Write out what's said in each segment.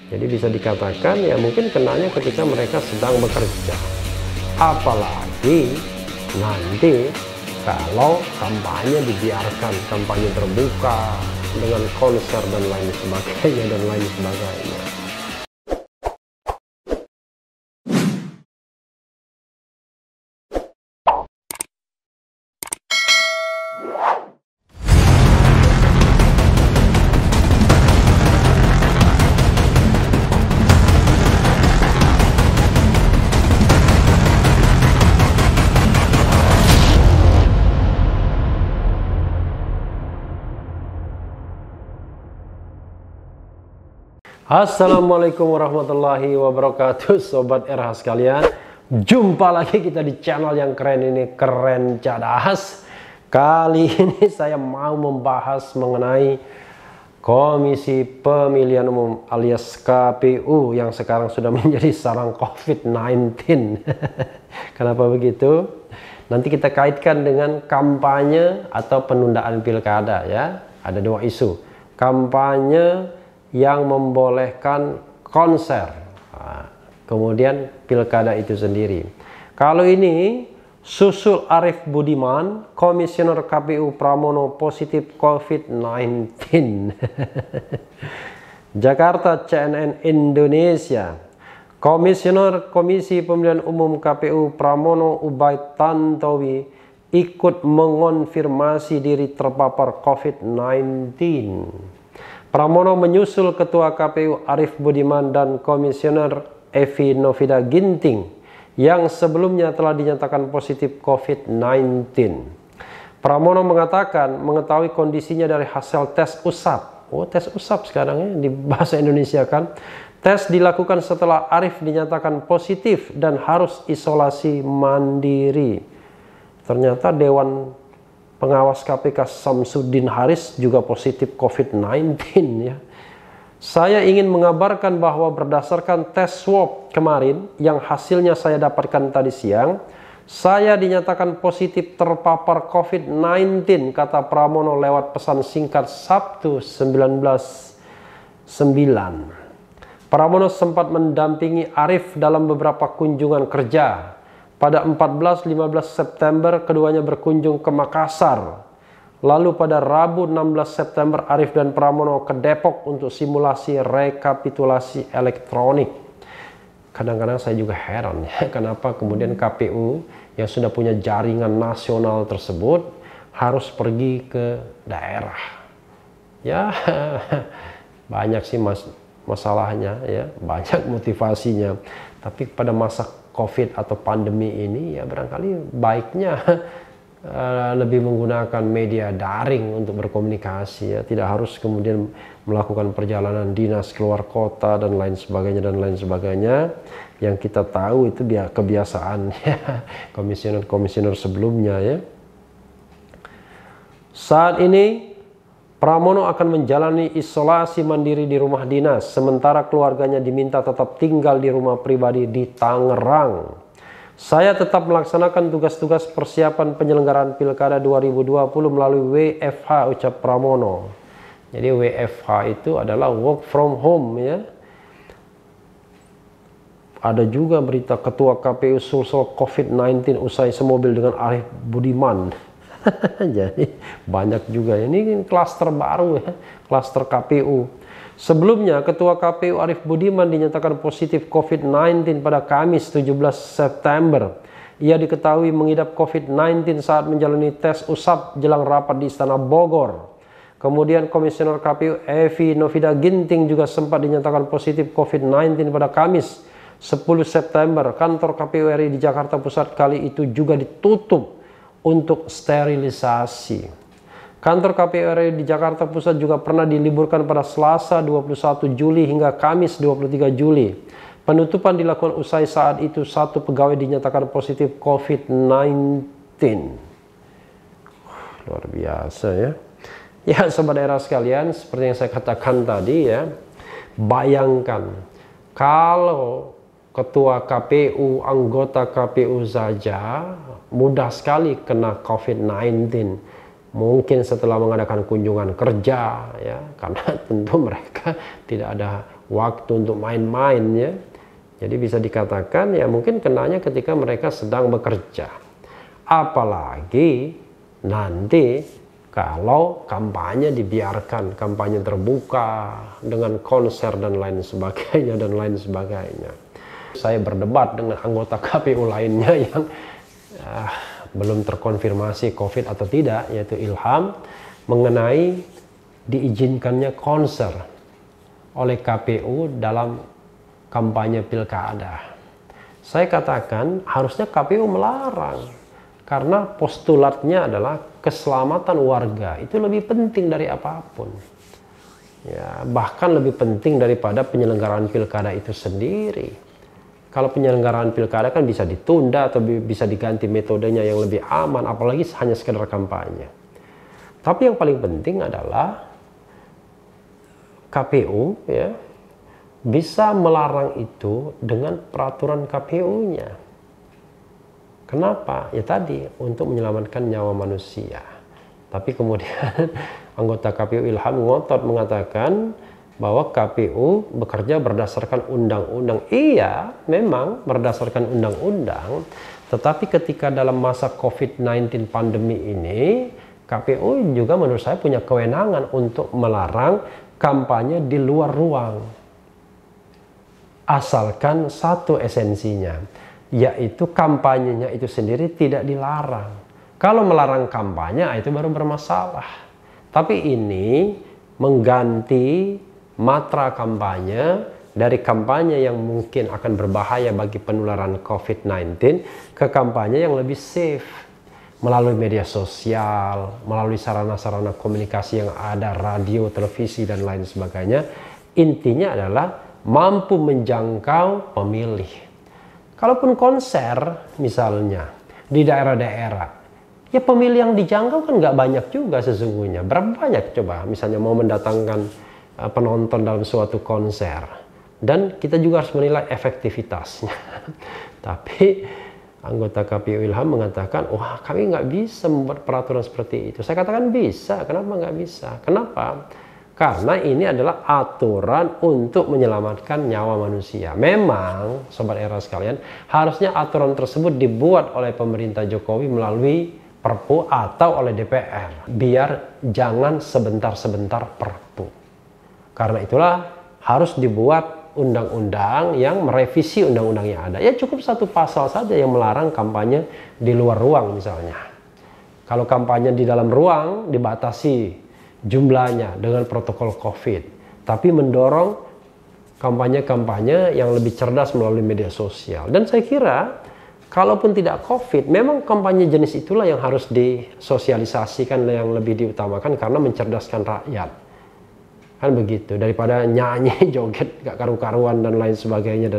Jadi bisa dikatakan ya mungkin kenanya ketika mereka sedang bekerja. Apalagi nanti kalau kampanye dibiarkan, kampanye terbuka dengan konser dan lain sebagainya. Assalamualaikum warahmatullahi wabarakatuh, Sobat RH sekalian. Jumpa lagi kita di channel yang keren ini, Keren Cadas. Kali ini saya mau membahas mengenai Komisi Pemilihan Umum alias KPU yang sekarang sudah menjadi sarang COVID-19. Kenapa begitu? Nanti kita kaitkan dengan kampanye atau penundaan pilkada ya. Ada dua isu. Kampanye yang membolehkan konser, kemudian pilkada itu sendiri. Kalau ini susul Arief Budiman, Komisioner KPU Pramono positif COVID-19. Jakarta, CNN Indonesia. Komisioner Komisi Pemilihan Umum KPU Pramono Ubaid Tantowi ikut mengonfirmasi diri terpapar COVID-19. Pramono menyusul Ketua KPU Arief Budiman dan Komisioner Evi Novida Ginting yang sebelumnya telah dinyatakan positif COVID-19. Pramono mengatakan mengetahui kondisinya dari hasil tes usap. Oh, tes usap sekarang ya di bahasa Indonesia kan. Tes dilakukan setelah Arief dinyatakan positif dan harus isolasi mandiri. Ternyata Dewan Pengawas KPK Samsudin Haris juga positif COVID-19 ya. Saya ingin mengabarkan bahwa berdasarkan tes swab kemarin yang hasilnya saya dapatkan tadi siang, saya dinyatakan positif terpapar COVID-19, kata Pramono lewat pesan singkat Sabtu 19/9. Pramono sempat mendampingi Arief dalam beberapa kunjungan kerja. Pada 14-15 September keduanya berkunjung ke Makassar. Lalu pada Rabu 16 September Arief dan Pramono ke Depok untuk simulasi rekapitulasi elektronik. Kadang-kadang saya juga heran ya, kenapa kemudian KPU yang sudah punya jaringan nasional tersebut harus pergi ke daerah. Ya, banyak sih masalahnya ya, banyak motivasinya. Tapi pada masa COVID atau pandemi ini ya barangkali baiknya lebih menggunakan media daring untuk berkomunikasi ya, tidak harus kemudian melakukan perjalanan dinas keluar kota dan lain sebagainya yang kita tahu itu kebiasaan ya komisioner sebelumnya ya. Saat ini Pramono akan menjalani isolasi mandiri di rumah dinas, sementara keluarganya diminta tetap tinggal di rumah pribadi di Tangerang. Saya tetap melaksanakan tugas-tugas persiapan penyelenggaraan Pilkada 2020 melalui WFH, ucap Pramono. Jadi WFH itu adalah work from home ya. Ada juga berita Ketua KPU sulsel COVID-19 usai semobil dengan Arief Budiman. Jadi banyak juga ini klaster baru ya, klaster KPU. Sebelumnya Ketua KPU Arief Budiman dinyatakan positif COVID-19 pada Kamis 17 September. Ia diketahui mengidap COVID-19 saat menjalani tes usap jelang rapat di Istana Bogor. Kemudian Komisioner KPU Evi Novida Ginting juga sempat dinyatakan positif COVID-19 pada Kamis 10 September. Kantor KPU RI di Jakarta Pusat kali itu juga ditutup untuk sterilisasi. Kantor KPU RI di Jakarta Pusat juga pernah diliburkan pada Selasa 21 Juli hingga Kamis 23 Juli. Penutupan dilakukan usai saat itu satu pegawai dinyatakan positif COVID-19. Luar biasa ya. Ya Sobat daerah sekalian, seperti yang saya katakan tadi ya, bayangkan kalau Ketua KPU, anggota KPU saja mudah sekali kena COVID-19. Mungkin setelah mengadakan kunjungan kerja ya, karena tentu mereka tidak ada waktu untuk main-main ya. Jadi bisa dikatakan ya mungkin kenanya ketika mereka sedang bekerja. Apalagi nanti kalau kampanye dibiarkan, kampanye terbuka dengan konser dan lain sebagainya. Saya berdebat dengan anggota KPU lainnya yang belum terkonfirmasi COVID atau tidak, yaitu Ilham, mengenai diizinkannya konser oleh KPU dalam kampanye pilkada. Saya katakan harusnya KPU melarang, karena postulatnya adalah keselamatan warga itu lebih penting dari apapun. Ya, bahkan lebih penting daripada penyelenggaraan pilkada itu sendiri. Kalau penyelenggaraan pilkada kan bisa ditunda atau bisa diganti metodenya yang lebih aman, apalagi hanya sekedar kampanye. Tapi yang paling penting adalah KPU ya bisa melarang itu dengan peraturan KPU-nya. Kenapa? Ya tadi, untuk menyelamatkan nyawa manusia. Tapi kemudian anggota KPU Ilham ngotot mengatakan bahwa KPU bekerja berdasarkan undang-undang. Iya, memang berdasarkan undang-undang. Tetapi ketika dalam masa COVID-19 pandemi ini, KPU juga menurut saya punya kewenangan untuk melarang kampanye di luar ruang. Asalkan satu esensinya, yaitu kampanyenya itu sendiri tidak dilarang. Kalau melarang kampanye itu baru bermasalah. Tapi ini mengganti matra kampanye dari kampanye yang mungkin akan berbahaya bagi penularan COVID-19 ke kampanye yang lebih safe melalui media sosial, melalui sarana-sarana komunikasi yang ada, radio, televisi, dan lain sebagainya. Intinya adalah mampu menjangkau pemilih. Kalaupun konser misalnya di daerah-daerah, ya pemilih yang dijangkau kan nggak banyak juga sesungguhnya. Berapa banyak coba misalnya mau mendatangkan penonton dalam suatu konser. Dan kita juga harus menilai efektivitasnya. Tapi anggota KPU Ilham mengatakan, wah kami nggak bisa membuat peraturan seperti itu. Saya katakan bisa, kenapa nggak bisa? Kenapa? Karena ini adalah aturan untuk menyelamatkan nyawa manusia. Memang, Sobat Era sekalian, harusnya aturan tersebut dibuat oleh pemerintah Jokowi melalui Perpu atau oleh DPR. Biar jangan sebentar-sebentar Perpu. Karena itulah harus dibuat undang-undang yang merevisi undang-undang yang ada. Ya cukup satu pasal saja yang melarang kampanye di luar ruang misalnya. Kalau kampanye di dalam ruang dibatasi jumlahnya dengan protokol COVID, tapi mendorong kampanye-kampanye yang lebih cerdas melalui media sosial. Dan saya kira kalaupun tidak COVID, memang kampanye jenis itulah yang harus disosialisasikan, yang lebih diutamakan karena mencerdaskan rakyat. Kan begitu, daripada nyanyi, joget, gak karu-karuan dan lain sebagainya.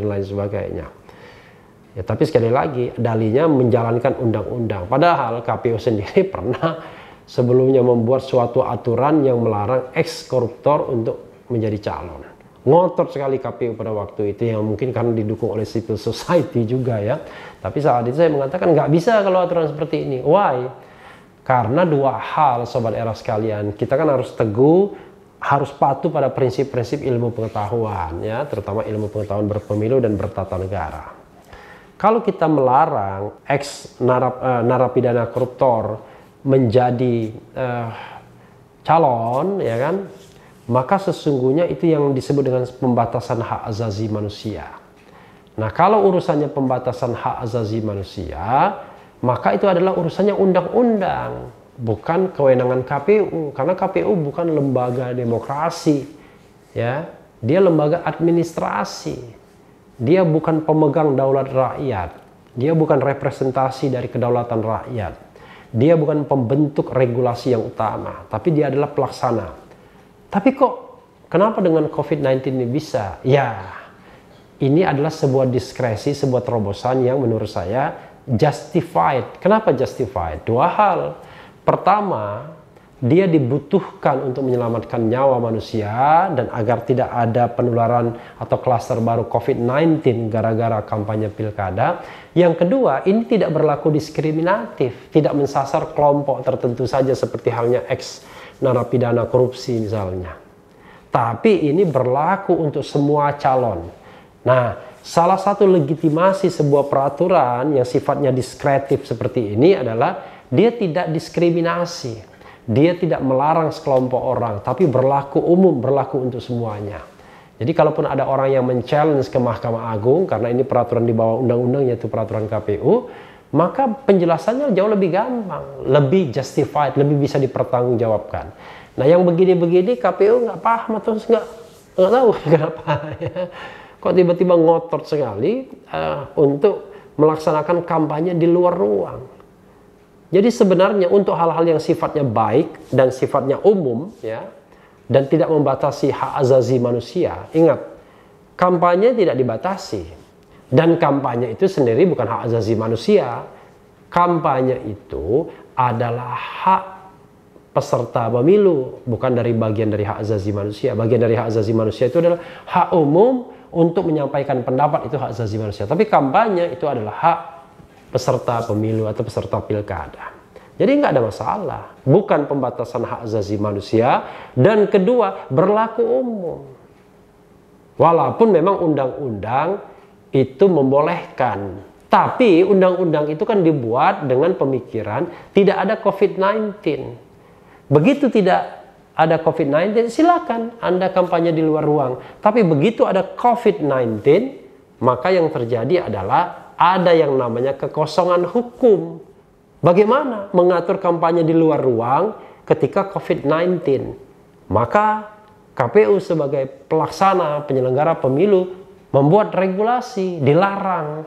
Ya, tapi sekali lagi, dalihnya menjalankan undang-undang. Padahal KPU sendiri pernah sebelumnya membuat suatu aturan yang melarang ex-koruptor untuk menjadi calon. Ngotot sekali KPU pada waktu itu, yang mungkin karena didukung oleh civil society juga ya. Tapi saat itu saya mengatakan nggak bisa kalau aturan seperti ini. Why? Karena dua hal Sobat Era sekalian. Kita kan harus teguh, harus patuh pada prinsip-prinsip ilmu pengetahuan ya, terutama ilmu pengetahuan berpemilu dan bertata negara. Kalau kita melarang narapidana koruptor menjadi calon ya kan, maka sesungguhnya itu yang disebut dengan pembatasan hak azazi manusia. Nah, kalau urusannya pembatasan hak azazi manusia, maka itu adalah urusannya undang-undang, bukan kewenangan KPU, karena KPU bukan lembaga demokrasi ya, dia lembaga administrasi. Dia bukan pemegang daulat rakyat, dia bukan representasi dari kedaulatan rakyat. Dia bukan pembentuk regulasi yang utama, tapi dia adalah pelaksana. Tapi kok kenapa dengan COVID-19 ini bisa? Ya, ini adalah sebuah diskresi, sebuah terobosan yang menurut saya justified. Kenapa justified? Dua hal. Pertama, dia dibutuhkan untuk menyelamatkan nyawa manusia dan agar tidak ada penularan atau klaster baru COVID-19 gara-gara kampanye pilkada. Yang kedua, ini tidak berlaku diskriminatif, tidak mensasar kelompok tertentu saja seperti halnya ex narapidana korupsi misalnya. Tapi ini berlaku untuk semua calon. Nah, salah satu legitimasi sebuah peraturan yang sifatnya diskretif seperti ini adalah dia tidak diskriminasi. Dia tidak melarang sekelompok orang, tapi berlaku umum, berlaku untuk semuanya. Jadi kalaupun ada orang yang men-challenge ke Mahkamah Agung, karena ini peraturan di bawah undang-undang yaitu peraturan KPU, maka penjelasannya jauh lebih gampang, lebih justified, lebih bisa dipertanggungjawabkan. Nah, yang begini-begini KPU nggak paham atau nggak tahu kenapa ya. Kok tiba-tiba ngotot sekali untuk melaksanakan kampanye di luar ruang. Jadi sebenarnya untuk hal-hal yang sifatnya baik dan sifatnya umum ya, dan tidak membatasi hak azazi manusia, ingat, kampanye tidak dibatasi. Dan kampanye itu sendiri bukan hak azazi manusia. Kampanye itu adalah hak peserta pemilu, bukan dari bagian dari hak azazi manusia. Bagian dari hak azazi manusia itu adalah hak umum untuk menyampaikan pendapat, itu hak azazi manusia. Tapi kampanye itu adalah hak peserta pemilu atau peserta pilkada. Jadi nggak ada masalah. Bukan pembatasan hak azazi manusia. Dan kedua, berlaku umum. Walaupun memang undang-undang itu membolehkan. Tapi undang-undang itu kan dibuat dengan pemikiran tidak ada COVID-19. Begitu tidak ada COVID-19, silakan Anda kampanye di luar ruang. Tapi begitu ada COVID-19, maka yang terjadi adalah ada yang namanya kekosongan hukum. Bagaimana mengatur kampanye di luar ruang ketika COVID-19? Maka KPU sebagai pelaksana penyelenggara pemilu membuat regulasi, dilarang.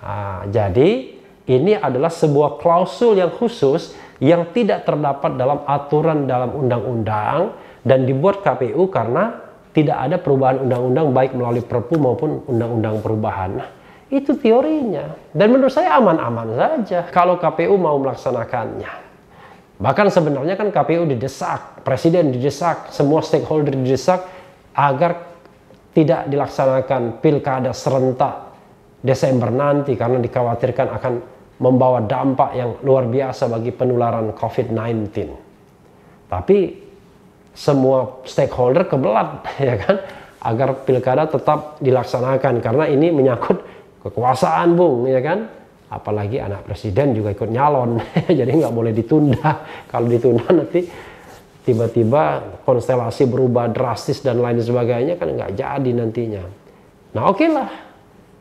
Nah, jadi ini adalah sebuah klausul yang khusus yang tidak terdapat dalam aturan dalam undang-undang dan dibuat KPU karena tidak ada perubahan undang-undang baik melalui Perpu maupun undang-undang perubahan. Nah, itu teorinya. Dan menurut saya aman-aman saja kalau KPU mau melaksanakannya. Bahkan sebenarnya kan KPU didesak, Presiden didesak, semua stakeholder didesak agar tidak dilaksanakan pilkada serentak Desember nanti karena dikhawatirkan akan membawa dampak yang luar biasa bagi penularan COVID-19. Tapi semua stakeholder kebelat ya kan agar pilkada tetap dilaksanakan karena ini menyangkut kekuasaan, Bung, ya kan? Apalagi anak presiden juga ikut nyalon. Jadi nggak boleh ditunda. Kalau ditunda nanti tiba-tiba konstelasi berubah drastis dan lain sebagainya kan nggak jadi nantinya. Nah, oke lah.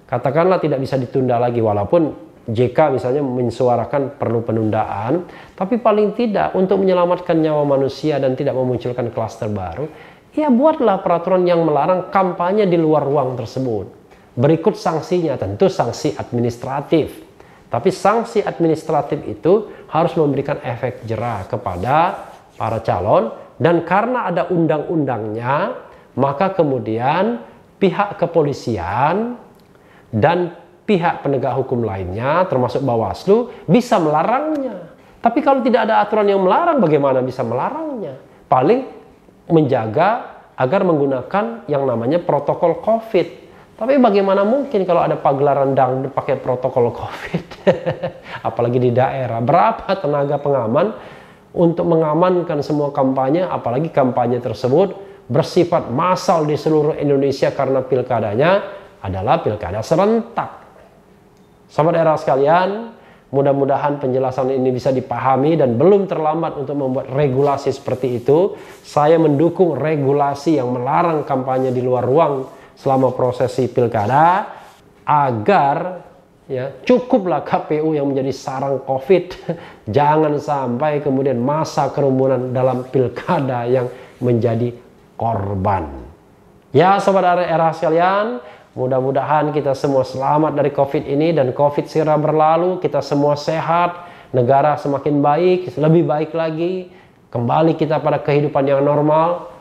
Katakanlah tidak bisa ditunda lagi walaupun JK misalnya mensuarakan perlu penundaan, tapi paling tidak untuk menyelamatkan nyawa manusia dan tidak memunculkan klaster baru, ya buatlah peraturan yang melarang kampanye di luar ruang tersebut. Berikut sanksinya, tentu sanksi administratif. Tapi sanksi administratif itu harus memberikan efek jera kepada para calon, dan karena ada undang-undangnya, maka kemudian pihak kepolisian dan pihak penegak hukum lainnya termasuk Bawaslu bisa melarangnya. Tapi kalau tidak ada aturan yang melarang, bagaimana bisa melarangnya? Paling menjaga agar menggunakan yang namanya protokol COVID. Tapi bagaimana mungkin kalau ada pagelaran dangdut pakai protokol COVID? Apalagi di daerah. Berapa tenaga pengaman untuk mengamankan semua kampanye, apalagi kampanye tersebut bersifat massal di seluruh Indonesia karena pilkadanya adalah pilkada serentak. Sahabat era sekalian, mudah-mudahan penjelasan ini bisa dipahami dan belum terlambat untuk membuat regulasi seperti itu. Saya mendukung regulasi yang melarang kampanye di luar ruang selama prosesi pilkada agar ya cukuplah KPU yang menjadi sarang COVID. Jangan sampai kemudian masa kerumunan dalam pilkada yang menjadi korban. Ya, sahabat era sekalian, mudah-mudahan kita semua selamat dari COVID ini dan COVID segera berlalu, kita semua sehat, negara semakin baik, lebih baik lagi, kembali kita pada kehidupan yang normal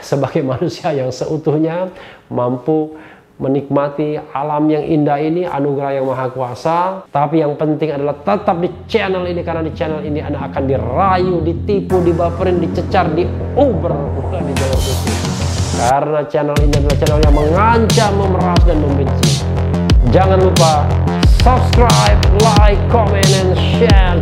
sebagai manusia yang seutuhnya, mampu menikmati alam yang indah ini, anugerah yang maha kuasa. Tapi yang penting adalah tetap di channel ini, karena di channel ini Anda akan dirayu, ditipu, dibaperin, dicecar, diuber, bukan di jalur putih. Karena channel ini adalah channel yang mengancam, memeras, dan membenci. Jangan lupa subscribe, like, comment, and share.